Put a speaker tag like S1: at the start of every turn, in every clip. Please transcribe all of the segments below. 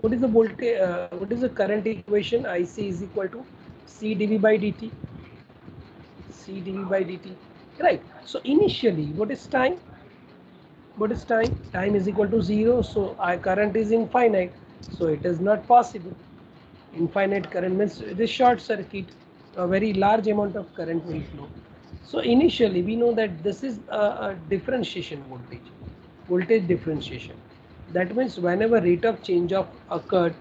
S1: what is the voltage? What is the current equation? IC is equal to C dV by dt. C dV by dt. Right. So initially, what is time? What is time? Time is equal to 0. So our current is infinite. So it is not possible. Infinite current means this short circuit, a very large amount of current will flow. So initially we know that this is a differentiation voltage differentiation. That means whenever rate of change of occurred,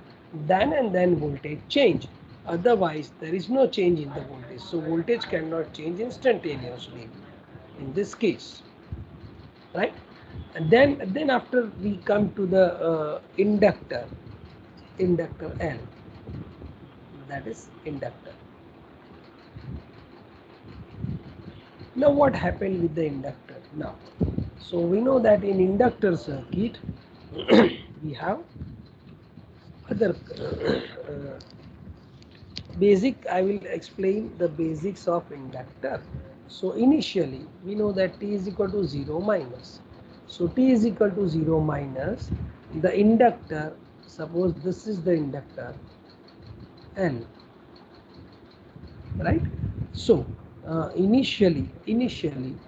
S1: then and then voltage change. Otherwise there is no change in the voltage. So voltage cannot change instantaneously in this case, right? And then after we come to the inductor L, that is inductor. Now what happened with the inductor now? So we know that in inductor circuit we have other basic. I will explain the basics of inductor. So initially we know that t is equal to 0 minus. So t is equal to 0 minus the inductor. Suppose this is the inductor L, right? So initially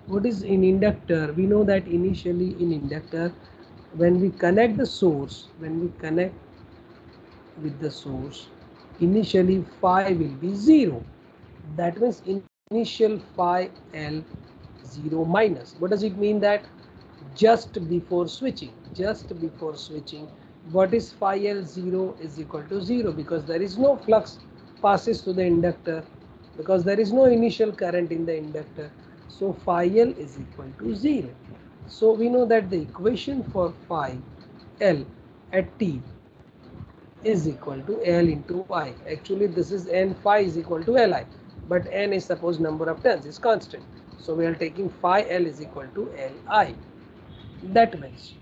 S1: what is in inductor? We know that initially in inductor, when we connect the source, when we connect with the source, initially phi will be 0. That means initial phi L 0 minus. What does it mean? That just before switching, what is phi L 0 is equal to 0, because there is no flux passes to the inductor, because there is no initial current in the inductor. So phi L is equal to 0. So we know that the equation for phi L at t is equal to L into I. Actually this is N phi is equal to Li, but N is suppose number of turns is constant. So we are taking phi L is equal to Li. That means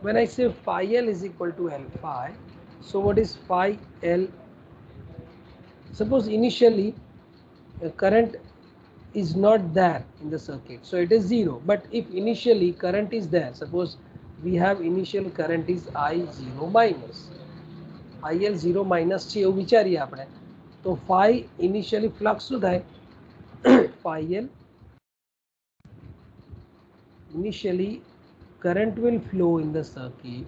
S1: when I say phi L is equal to L phi, so what is phi L? Suppose initially current is not there in the circuit, so it is 0. But if initially current is there, suppose we have initial current is I0 minus, IL 0 minus છે એવું વિચારીએ આપણે, તો phi initially flux શું થાય? phi L initially current will flow in the circuit.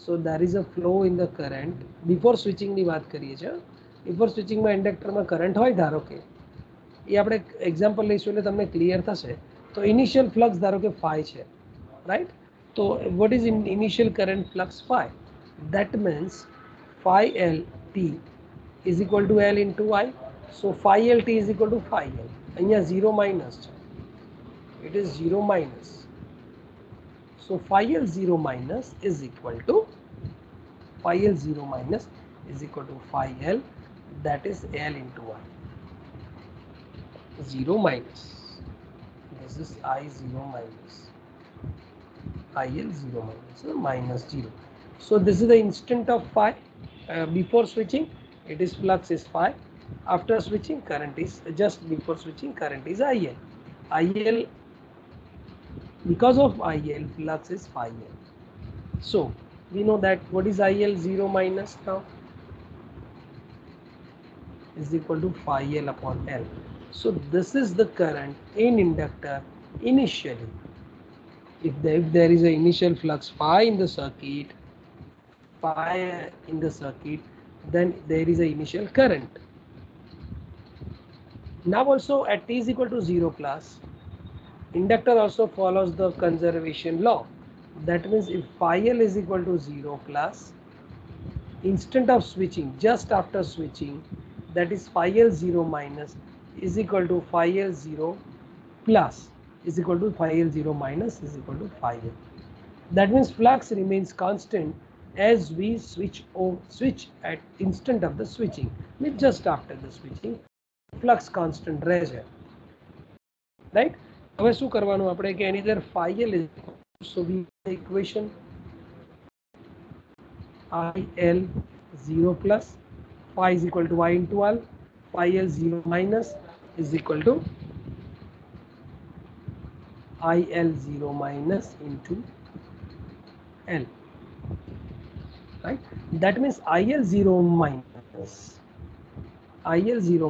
S1: So there is a flow in the current. Before switching ની વાત કરીએ છીએ. Before switching માં ઇન્ડક્ટરમાં કરંટ હોય ધારો કે, એ આપણે એક્ઝામ્પલ લઈશું એટલે તમને ક્લિયર થશે. તો ઇનિશિયલ ફ્લક્સ ધારો કે phi છે, રાઈટ? તો what is in initial current flux? Phi. That means phi L t is equal to L into I. So phi L t is equal to phi L. અહીંયા 0 minus છે. It is 0 minus. So phi L 0 minus is equal to phi L 0 minus is equal to phi L, that is L into I. 0 minus. This is I 0 minus. IL 0 minus, so minus 0. So this is the instant of phi. Before switching, it is flux is phi. After switching, current is, just before switching, current is IL. IL, because of IL, flux is phi L. So we know that what is IL 0 minus now is equal to phi L upon L. So this is the current in inductor initially. If there is an initial flux phi in the circuit, then there is an initial current. Now also at t is equal to 0 plus, inductor also follows the conservation law. That means if phi L is equal to 0 plus, instant of switching, just after switching, that is phi L 0 minus is equal to phi L 0 plus is equal to phi L 0 minus is equal to phi L. That means flux remains constant as we switch at instant of the switching, means just after the switching, flux constant રહે છે, right? હવે શું કરવાનું આપણે કે એની અંદર phi L is, so we have the equation IL 0 plus phi is equal to I into L, phi L 0 minus is equal to IL 0 minus into L. right? That means IL0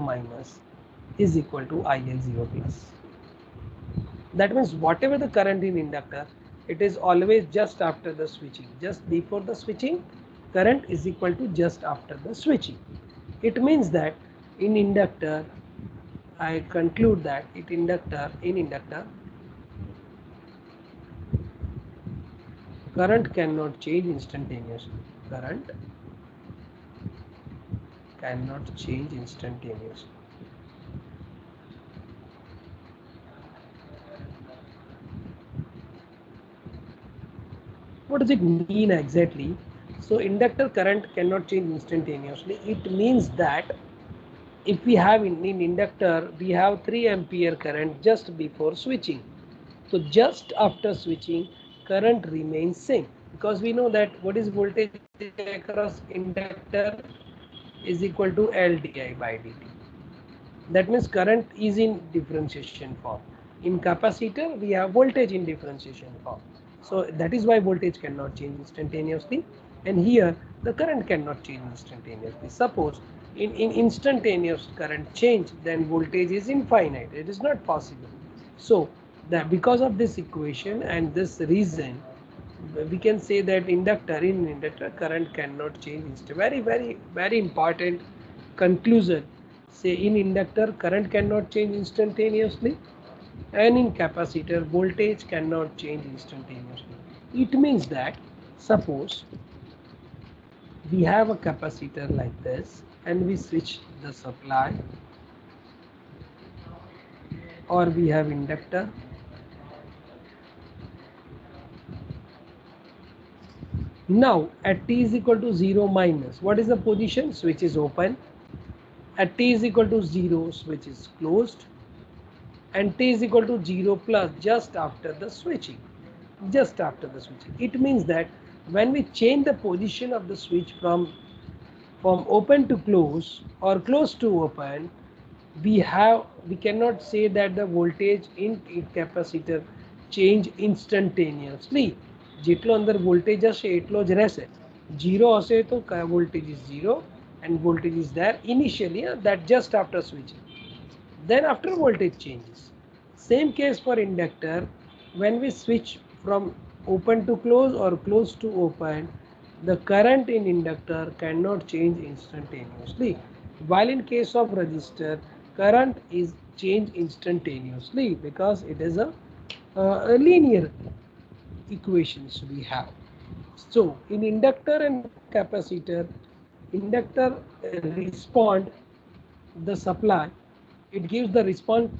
S1: minus is equal to IL0 plus. That means whatever the current in inductor, it is always just after the switching. Just before the switching, current is equal to just after the switching. It means that in inductor, I conclude that in inductor, current cannot change instantaneously. Current cannot change instantaneously. What does it mean exactly? So inductor current cannot change instantaneously. It means that if we have in inductor, we have 3 ampere current just before switching. So just after switching, current remains same, because we know that what is voltage across inductor is equal to L di by dt. That means current is in differentiation form. In capacitor, we have voltage in differentiation form. So that is why voltage cannot change instantaneously. And here the current cannot change instantaneously. Suppose in instantaneous current change, then voltage is infinite. It is not possible. So that because of this equation and this reason, we can say that in inductor current cannot change. Very important conclusion. Say in inductor current cannot change instantaneously, and in capacitor voltage cannot change instantaneously. It means that suppose we have a capacitor like this and we switch the supply, or we have inductor. Now at t is equal to 0 minus, what is the position? Switch is open. At t is equal to 0, switch is closed, and t is equal to 0 plus just after the switching. It means that when we change the position of the switch from open to close or close to open, we cannot say that the voltage in capacitor change instantaneously. જેટલો અંદર voltage હશે એટલો જ રહેશે. Zero હશે તો voltage is zero and voltage is there initially, that just after switching. Then after voltage changes. Same case for inductor. When we switch from open to close or close to open, the current in inductor cannot change instantaneously. While in case of resistor, current is changed instantaneously because it is a linear equations we have. So in inductor and capacitor, inductor respond the supply, it gives the response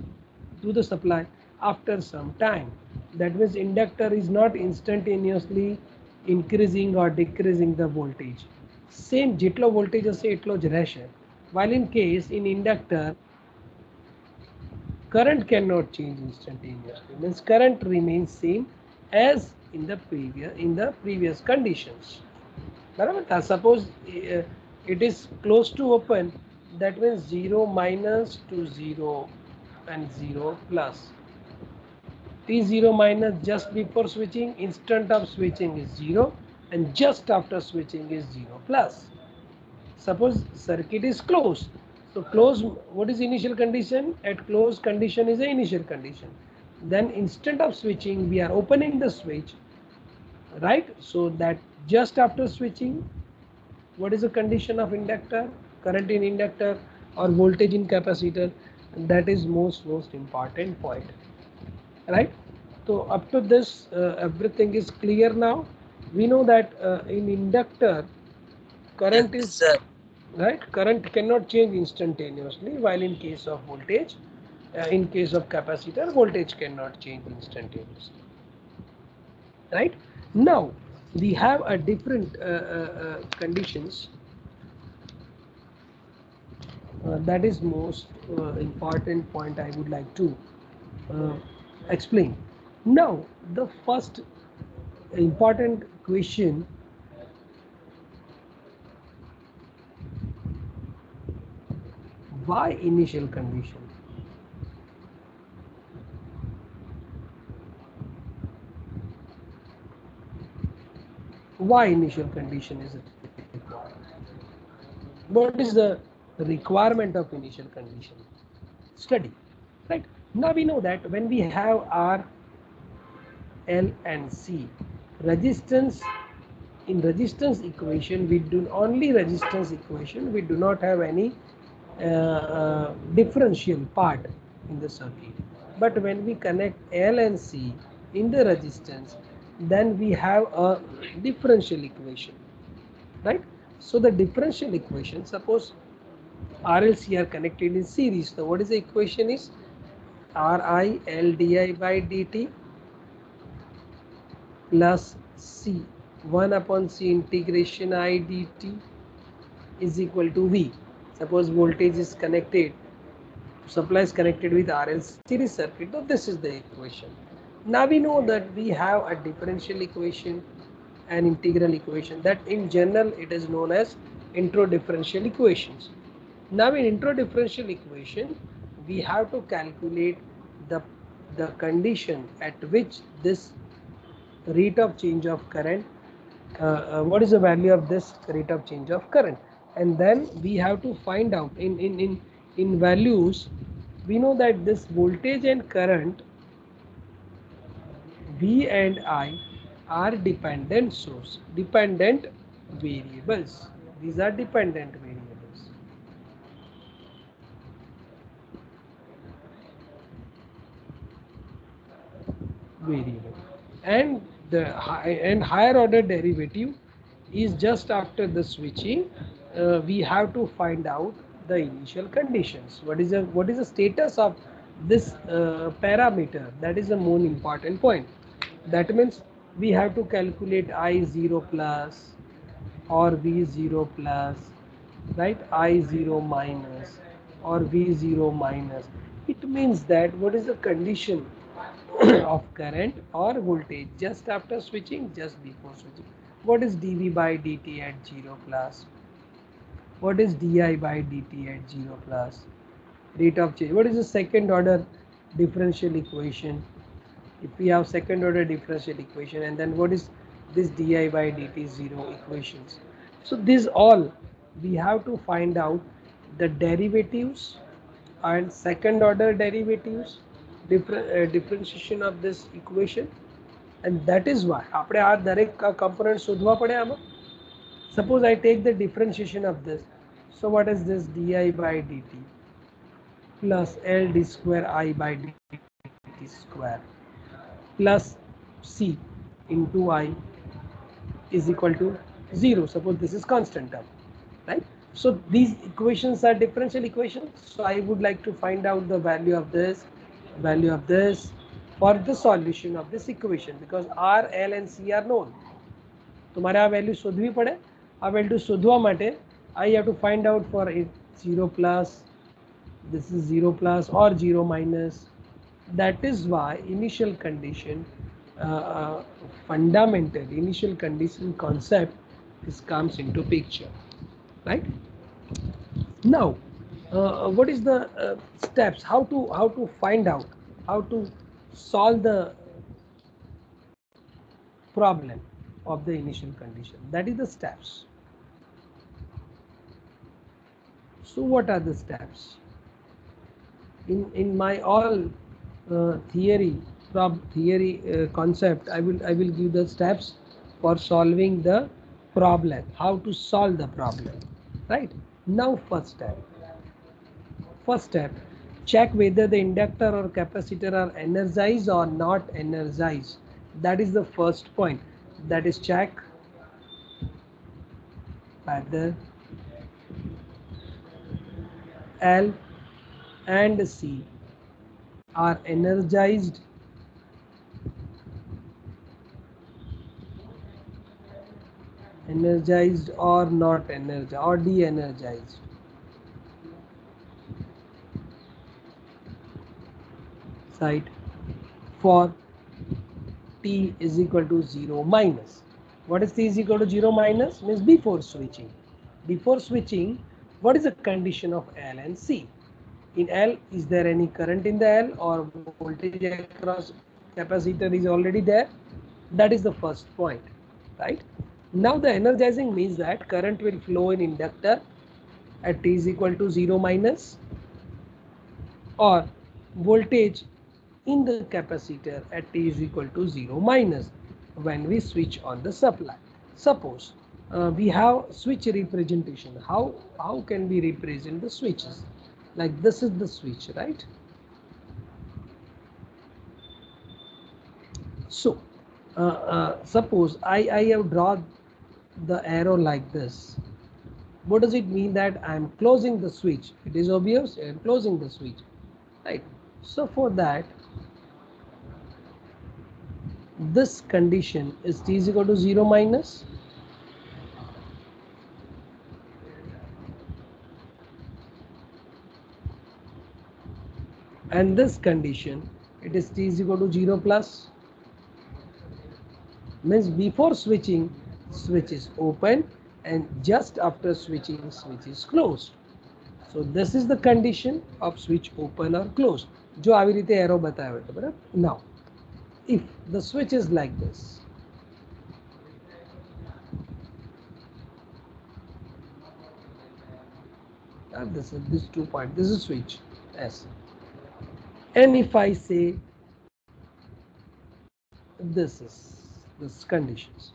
S1: to the supply after some time. That means inductor is not instantaneously increasing or decreasing the voltage. Same જેટલો voltage હશે એટલો જ રહેશે. While in case in inductor, current cannot change instantaneously. Means current remains same as in the previous conditions. Suppose it is close to open, that means 0 minus to 0 and 0 plus. T0 minus just before switching, instant of switching is 0, and just after switching is 0 plus. Suppose circuit is closed. So close, what is initial condition? At close condition is the initial condition. Then instant of switching, we are opening the switch, right? So that just after switching, what is the condition of inductor? Current in inductor or voltage in capacitor? That is most important point, right? So up to this, everything is clear now. We know that in inductor, current is right. Current cannot change instantaneously, while in case of voltage, in case of capacitor, voltage cannot change instantaneously, right? Now we have a different conditions. That is most important point I would like to explain. Now the first important question: why initial condition? Why initial condition is required? What is the requirement of initial condition? Study, right? Now we know that when we have R, L and C resistance, in resistance equation we do only resistance equation, we do not have any differential part in the circuit. But when we connect L and C in the resistance, then we have a differential equation, right? So the differential equation, suppose RLC are connected in series, so what is the equation is RI L di by dt plus C 1 upon C integration I dt is equal to V. Suppose voltage is connected, supply is connected with RL series circuit, so this is the equation. Now we know that we have a differential equation and integral equation, that in general it is known as intro differential equations. Now in intro differential equation we have to calculate the condition at which this rate of change of current, what is the value of this rate of change of current, and then we have to find out in values. We know that this voltage and current V and I are dependent source, dependent variables. These are dependent variables. And the higher order derivative is just after the switching. We have to find out the initial conditions. What is the status of this parameter? That is the more important point. That means we have to calculate I0 plus or V0 plus, right? I0 minus or V0 minus. It means that what is the condition of current or voltage just after switching, just before switching. What is dV by dt at 0 plus? What is di by dt at 0 plus? Rate of change. What is the second order differential equation? If we have second order differential equation, and then what is this di by dt 0 equations? So these all we have to find out the derivatives and second order derivatives, differentiation of this equation, and that is why આપણે આ દરેક component શોધવા પડે આમાં. Suppose I take the differentiation of this, so what is this di by dt plus L d square I by dt square plus C into I is equal to 0. Suppose this is constant term, right? So these equations are differential equations. So I would like to find out the value of this for the solution of this equation, because R, L and C are known. તો મારે આ value શોધવી પડે. આ value શોધવા માટે I have to find out for it 0 plus, this is 0 plus or 0 minus. That is why initial condition, fundamental initial condition concept is comes into picture, right? Now what is the steps, how to find out, how to solve the problem of the initial condition? That is the steps. So what are the steps? In my all theory concept, I will give the steps for solving the problem, how to solve the problem, right? Now first step, check whether the inductor or capacitor are energized or not energized. That is the first point. That is, check whether L and C are energized or not energized or de-energized. Side for T is equal to 0 minus. What is T is equal to 0 minus? Means before switching. Before switching, what is the condition of L and C? In L, is there any current in the L, or voltage across capacitor is already there? That is the first point, right? Now the energizing means that current will flow in inductor at t is equal to 0 minus, or voltage in the capacitor at t is equal to 0 minus when we switch on the supply. Suppose we have switch representation. How can we represent the switches? Like this is the switch, right? So suppose I have drawn the arrow like this. What does it mean? That I am closing the switch. It is obvious, I am closing the switch, right? So for that, this condition is t is equal to 0 minus, and this condition, it is t is equal to 0 plus. Means before switching, switch is open, and just after switching, switch is closed. So this is the condition of switch open or closed. जो આવી રીતે arrow बताया था बराबर. Now, if the switch is like this, this is this 2 point, this is switch S, and if I say this is this conditions,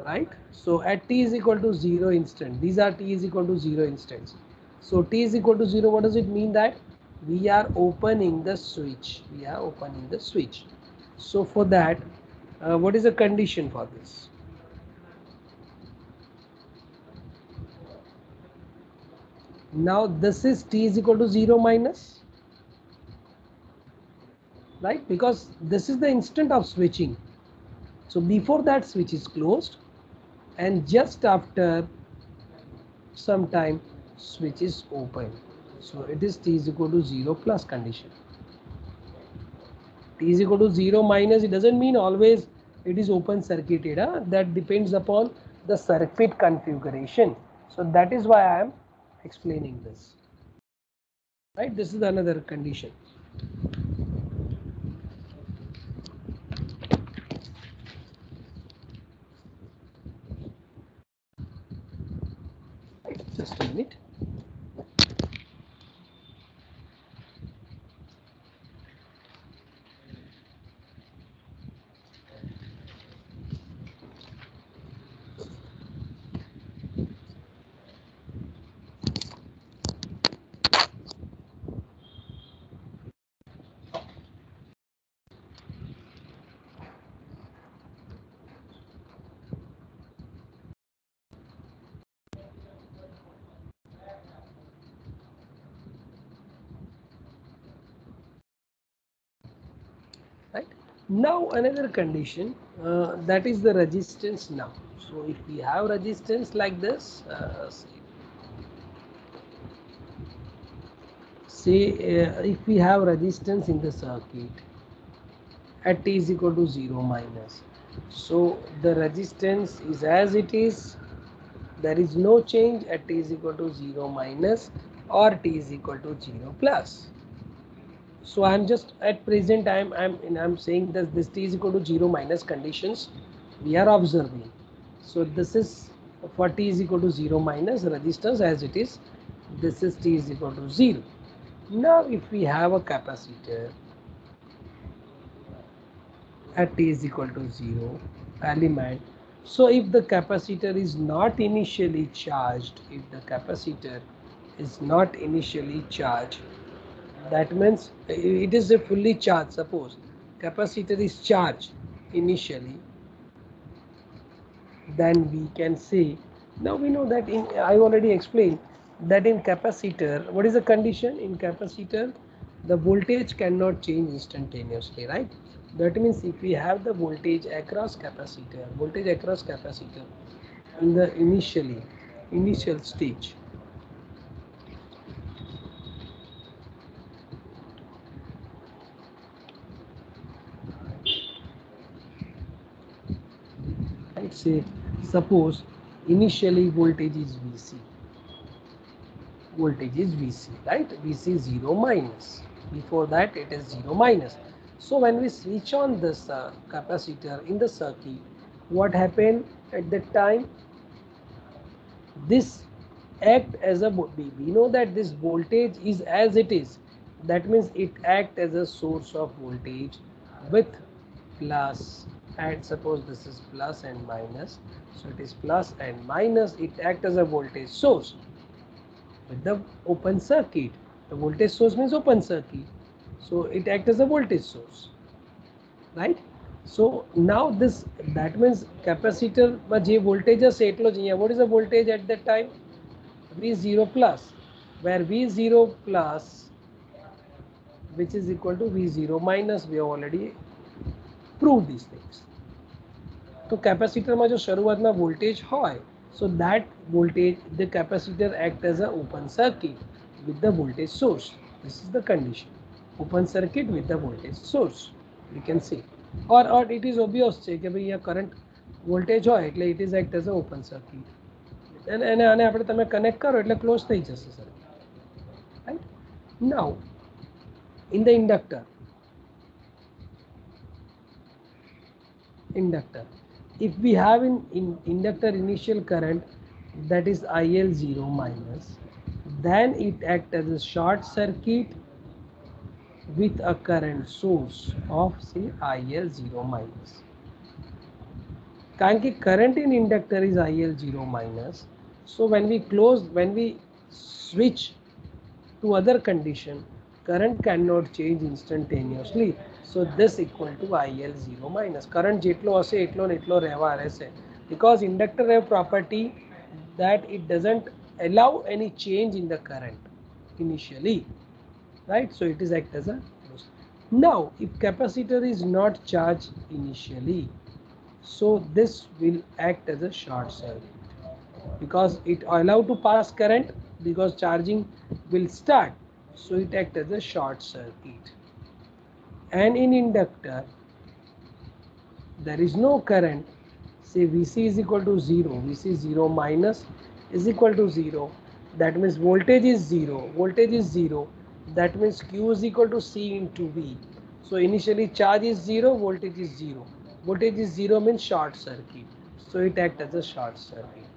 S1: right? So at t is equal to 0 instant, these are t is equal to 0 instants. So t is equal to 0, what does it mean? That we are opening the switch, we are opening the switch. So for that, what is the condition for this? Now this is t is equal to 0 minus, right? Because this is the instant of switching. So before that, switch is closed, and just after some time, switch is open. So it is t is equal to 0 plus condition. T is equal to 0 minus, it doesn't mean always it is open circuited. That depends upon the circuit configuration. So that is why I am explaining this. Right? This is another condition. Right, just a minute. Right, now another condition, that is the resistance. Now, so if we have resistance like this, say if we have resistance in the circuit at t is equal to 0 minus, so the resistance is as it is, there is no change at t is equal to 0 minus or t is equal to 0 plus. So I'm just at present I'm saying that this t is equal to 0 minus conditions we are observing. So this is for t is equal to 0 minus resistance as it is. This is t is equal to 0. Now if we have a capacitor at t is equal to 0 element, so if the capacitor is not initially charged, if the capacitor is not initially charged, that means it is a fully charged. Suppose capacitor is charged initially, then we can say, now we know that in, I already explained that in capacitor, what is the condition? In capacitor, the voltage cannot change instantaneously, right? That means if we have the voltage across capacitor, in the initial stage, right? Say suppose initially voltage is Vc, right? Vc 0 minus, before that it is 0 minus. So when we switch on this capacitor in the circuit, what happened? at that time, this act as a, we know that this voltage is as it is, that means it act as a source of voltage with plus, and suppose this is plus and minus, so it is plus and minus, it act as a voltage source with the open circuit. The voltage source means open circuit, so it act as a voltage source, right? So now this, that means capacitor માં જે voltage હશે એટલો જ અહીંયા, what is the voltage at that time? V0 plus, where V0 plus, which is equal to V0 minus, we have already proved these things. તો કેપેસિટરમાં જો શરૂઆતમાં વોલ્ટેજ હોય, so that voltage, the capacitor act as a open circuit with the voltage source. This is the condition, open circuit with the voltage source, we can see. Or it is obvious છે કે ભાઈ અહીંયા current voltage હોય એટલે it is act as a open circuit, અને આને આપણે તમે કનેક્ટ કરો એટલે ક્લોઝ થઈ જશે circuit, right? Now in the inductor, if we have in inductor initial current, that is IL0 minus, then it acts as a short circuit with a current source of say IL0 minus. કારણ કે current in inductor is IL0 minus, so when we switch to other condition, current cannot change instantaneously, so this equal to IL0 minus. Current જેટલો હશે એટલો ને એટલો રહેવા રહેશે, because inductor have property that it doesn't allow any change in the current initially, right? So it is act as a close. Now if capacitor is not charged initially, so this will act as a short circuit, because it allow to pass current, because charging will start, so it act as a short circuit. And in inductor there is no current, say Vc is equal to 0, Vc 0 minus is equal to 0, that means voltage is 0, that means Q is equal to C into V. So initially charge is 0, voltage is 0. Voltage is 0 means short circuit, so it acts as a short circuit.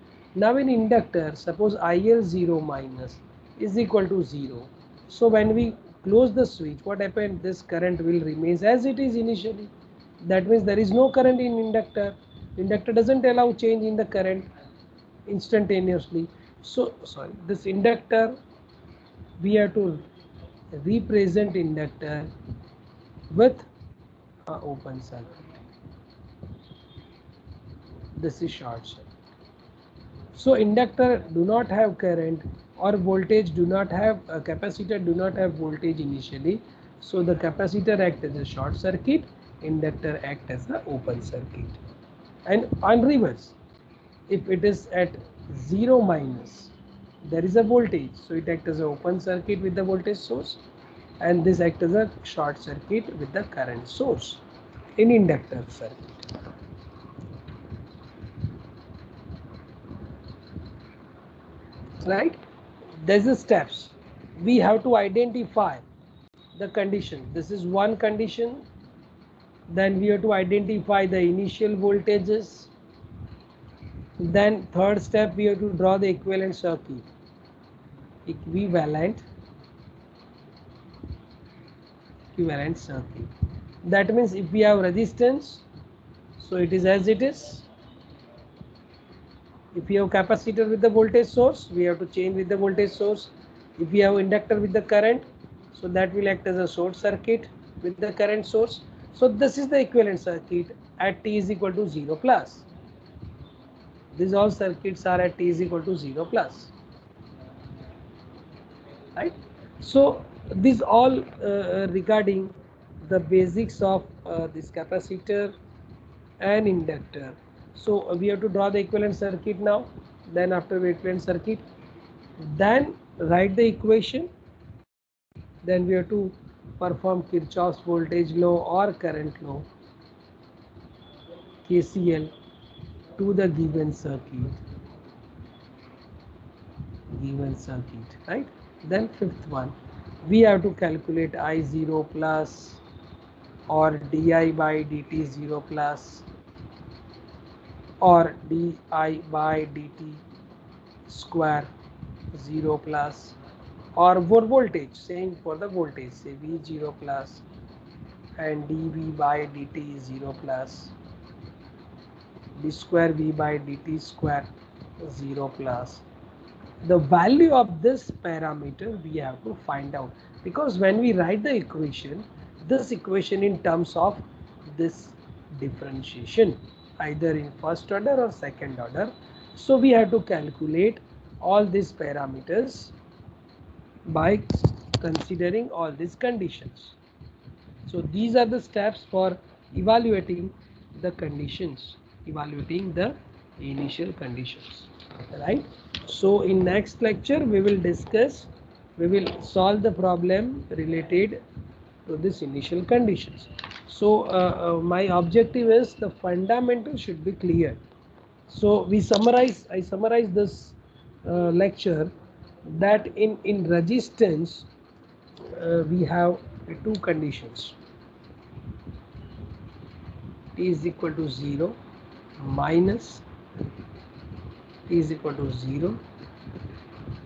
S1: Now in inductor, suppose IL0 minus is equal to 0. So when we close the switch, what happened? This current will remain as it is initially. That means there is no current in inductor. Inductor doesn't allow change in the current instantaneously. So sorry, this inductor, we have to represent inductor with an open circuit. This is short circuit. So inductor do not have current, or voltage do not have, capacitor do not have voltage initially, so the capacitor act as a short circuit, inductor act as the open circuit. And on reverse, if it is at 0 minus, there is a voltage, so it acts as an open circuit with the voltage source, and this acts as a short circuit with the current source in inductor circuit. Right? There's the steps. We have to identify the condition. This is one condition. Then we have to identify the initial voltages. Then third step, we have to draw the equivalent circuit. Equivalent circuit. That means if we have resistance, so it is as it is. If we have capacitor with the voltage source, we have to change with the voltage source. If we have inductor with the current, so that will act as a short circuit with the current source. So this is the equivalent circuit at t is equal to 0 plus. These all circuits are at t is equal to 0 plus, right? So these all regarding the basics of this capacitor and inductor. So we have to draw the equivalent circuit now. Then after the equivalent circuit, then write the equation. Then we have to perform Kirchhoff's voltage law or current law, KCL, to the given circuit, right? Then fifth one, we have to calculate I0 plus or di by dt 0 plus. or di by dt square 0 plus, or for voltage, saying for the voltage, say v0 plus and dv by dt is 0 plus, d square v by dt square 0 plus. The value of this parameter we have to find out, because when we write the equation, this equation in terms of this differentiation, either in first order or second order, so we have to calculate all these parameters by considering all these conditions. So these are the steps for evaluating the conditions, evaluating the initial conditions, right? So in next lecture we will discuss, we will solve the problem related to this initial conditions. So my objective is the fundamentals should be clear. So I summarize this lecture that in resistance we have two conditions: t is equal to 0 minus t is equal to 0,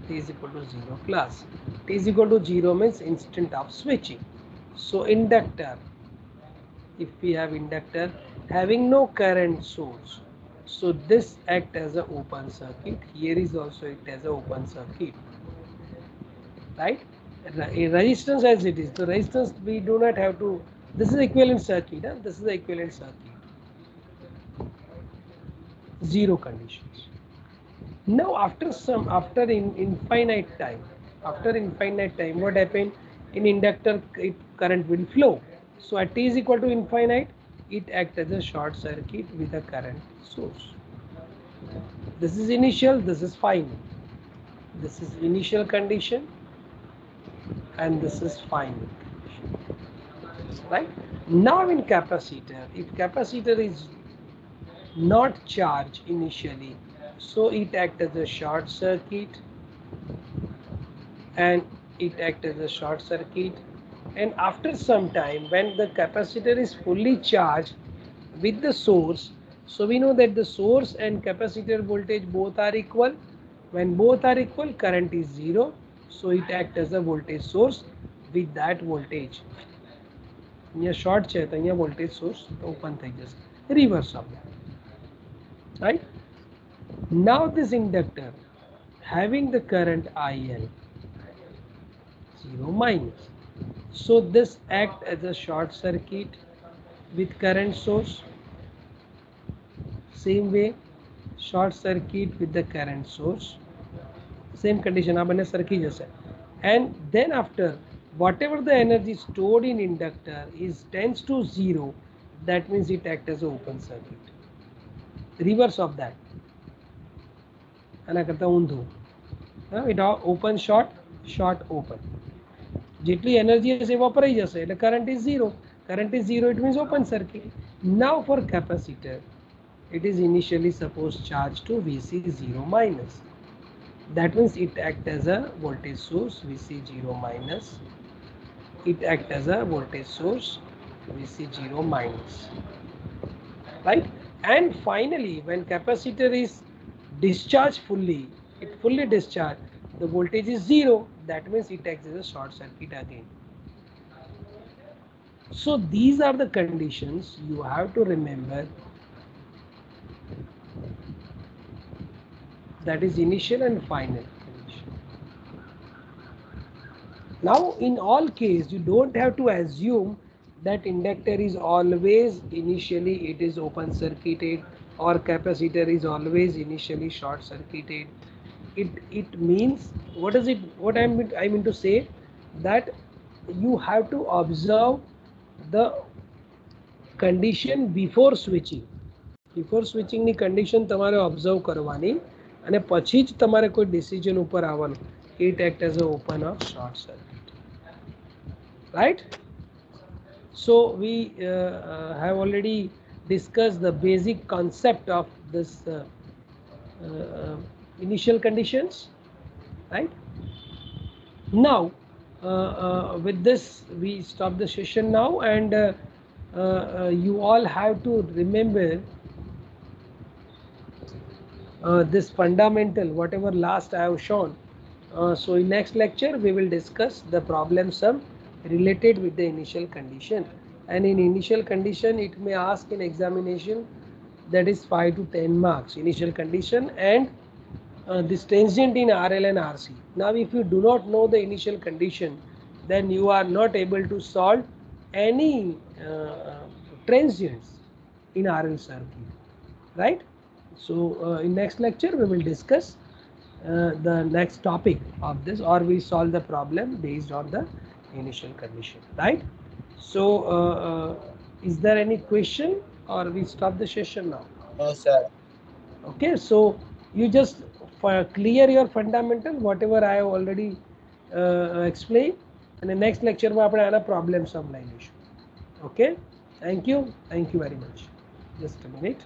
S1: t is equal to 0 plus. T is equal to 0 means instant of switching. So inductor, if we have inductor having no current source, so this act as an open circuit. Here is also it as an open circuit, right? Resistance as it is, the resistance we do not have to, this is equivalent circuit, huh? This is the equivalent circuit, zero conditions. Now after infinite time, what happened? In inductor current will flow. So at t is equal to infinite, it acts as a short circuit with a current source. This is initial, this is final. This is initial condition and this is final condition. Right? Now in capacitor, if capacitor is not charged initially, so it acts as a short circuit, and and after some time when the capacitor is fully charged with the source, so we know that the source and capacitor voltage both are equal. When both are equal, current is 0, so it acts as a voltage source with that voltage. અહીંયા short છે તો અહીંયા voltage source open થઈ જશે, reverse of that, right? Now this inductor having the current IL 0 minus, so this act as a short circuit with current source. Same way, short circuit with the current source, same condition, આ બંને સરખી જશે. And then after, whatever the energy stored in inductor is tends to 0, that means it acts as an open circuit. Reverse of that, આના કરતા ઊંધું, it open short, short open. જેટલી energy હશે વપરાઈ જશે એટલે current is 0. Current is 0, it means open circuit. Now for capacitor, it is initially supposed charged to Vc 0 minus. That means it acts as a voltage source Vc 0 minus. It acts as a voltage source Vc 0 minus. Right? And finally, when capacitor is discharged fully, it fully discharged, the voltage is 0. That means it acts as a short circuit again. So these are the conditions you have to remember. That is initial and final condition. Now in all case, you don't have to assume that inductor is always initially it is open circuited or capacitor is always initially short circuited. It means, what I mean to say, that you have to observe the condition before switching. Before switching ની condition તમારે observe કરવાની અને પછી જ તમારે કોઈ decision ઉપર આવવાનું. It acts as an open or short circuit, right? So we have already discussed the basic concept of this initial conditions, right? Now with this we stop the session now, and you all have to remember this fundamental, whatever last I have shown. So in next lecture we will discuss the problem sum related with the initial condition, and in initial condition it may ask in examination, that is 5 to 10 marks initial condition, and this transient in RL and RC. Now if you do not know the initial condition, then you are not able to solve any transients in RL circuit, right? So in next lecture we will discuss the next topic of this, or we solve the problem based on the initial condition, right? So is there any question, or we stop the session now?
S2: No, sir.
S1: Okay, so you just clear your fundamental, whatever I have already explained, and the next lecture में આપણે આના problem sum લઈ લઈશું. Okay, thank you very much. Just a minute.